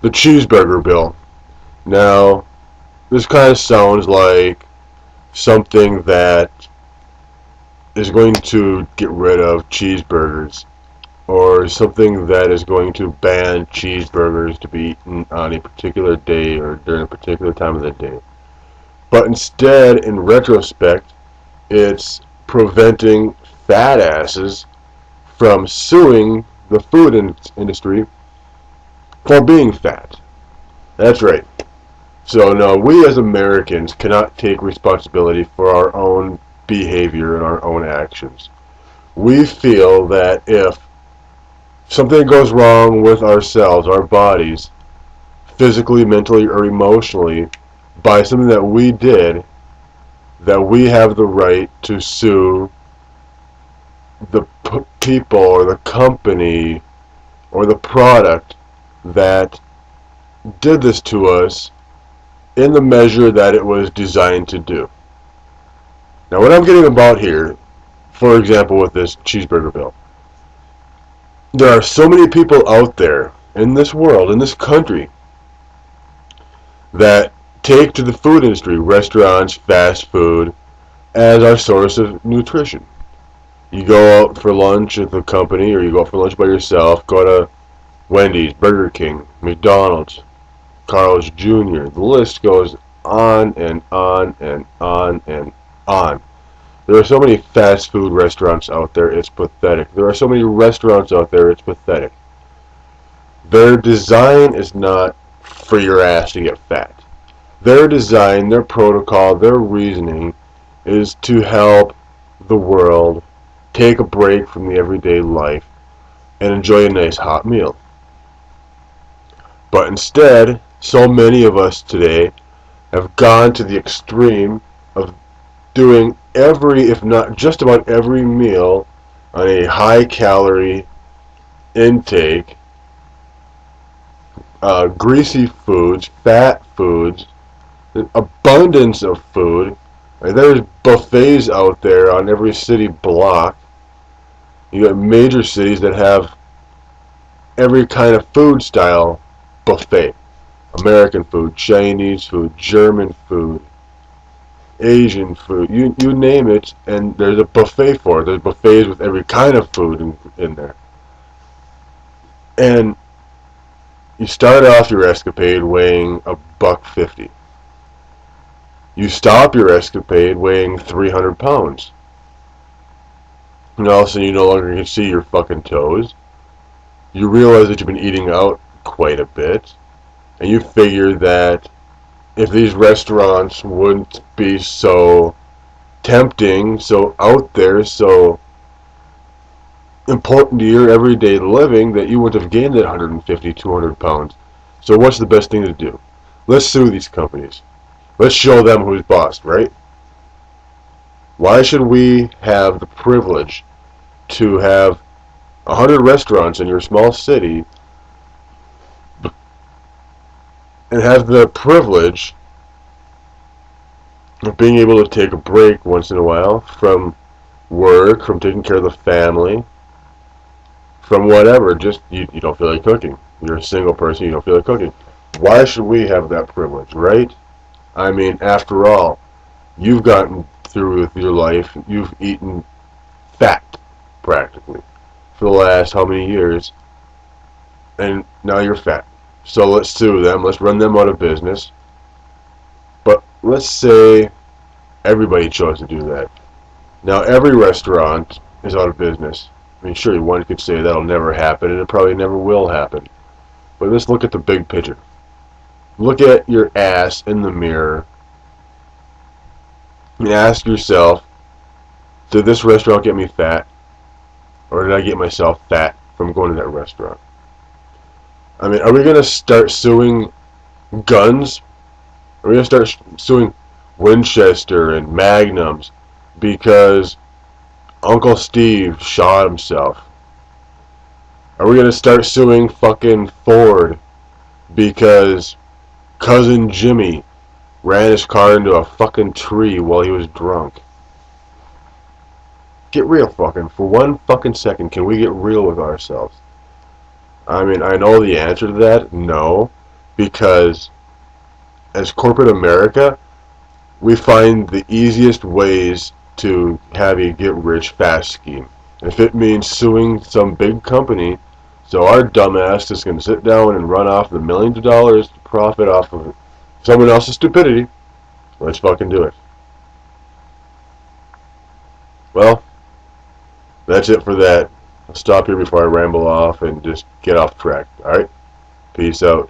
the cheeseburger bill. Now, this kind of sounds like something that is going to get rid of cheeseburgers, or something that is going to ban cheeseburgers to be eaten on a particular day or during a particular time of the day. But instead, in retrospect, it's preventing fat asses from suing the food industry for being fat. That's right. So no, we as Americans cannot take responsibility for our own behavior and our own actions. We feel that if something goes wrong with ourselves, our bodies, physically, mentally, or emotionally, by something that we did, that we have the right to sue the people or the company or the product that did this to us in the measure that it was designed to do. Now, what I'm getting about here, for example, with this cheeseburger bill, there are so many people out there in this world, in this country, that take to the food industry, restaurants, fast food, as our source of nutrition. You go out for lunch at the company, or you go out for lunch by yourself, go to Wendy's, Burger King, McDonald's, Carl's Jr. The list goes on and on and on and on. There are so many fast food restaurants out there, it's pathetic. There are so many restaurants out there, it's pathetic. Their design is not for your ass to get fat. Their design, their protocol, their reasoning is to help the world take a break from the everyday life and enjoy a nice hot meal. But instead, so many of us today have gone to the extreme of doing every, if not just about every meal on a high calorie intake, greasy foods, fat foods, an abundance of food. There's buffets out there on every city block. You got major cities that have every kind of food style buffet. American food, Chinese food, German food, Asian food, you name it, and there's a buffet for it. There's buffets with every kind of food in there. And you start off your escapade weighing $1.50. You stop your escapade weighing 300 pounds. And all of a sudden you no longer can see your fucking toes. You realize that you've been eating out quite a bit. And you figure that if these restaurants wouldn't be so tempting, so out there, so important to your everyday living, that you wouldn't have gained that 150, 200 pounds. So what's the best thing to do? Let's sue these companies. Let's show them who's boss, right? Why should we have the privilege to have 100 restaurants in your small city and have the privilege of being able to take a break once in a while from work, from taking care of the family, from whatever, just you don't feel like cooking. You're a single person, you don't feel like cooking. Why should we have that privilege, right? I mean, after all, you've gotten through with your life, you've eaten fat, practically, for the last how many years, and now you're fat. So let's sue them, let's run them out of business. But let's say everybody chose to do that. Now every restaurant is out of business. I mean, sure, one could say that'll never happen, and it probably never will happen. But let's look at the big picture. Look at your ass in the mirror and ask yourself, did this restaurant get me fat? Or did I get myself fat from going to that restaurant? I mean, are we going to start suing guns? Are we going to start suing Winchester and Magnums because Uncle Steve shot himself? Are we going to start suing fucking Ford because Cousin Jimmy ran his car into a fucking tree while he was drunk? Get real, fucking. For one fucking second, can we get real with ourselves? I mean, I know the answer to that. No. because as corporate America, we find the easiest ways to have a get-rich-fast scheme. If it means suing some big company, so our dumbass is going to sit down and run off the millions of dollars to profit off of someone else's stupidity, let's fucking do it. Well, that's it for that. I'll stop here before I ramble off and just get off track. Alright? Peace out.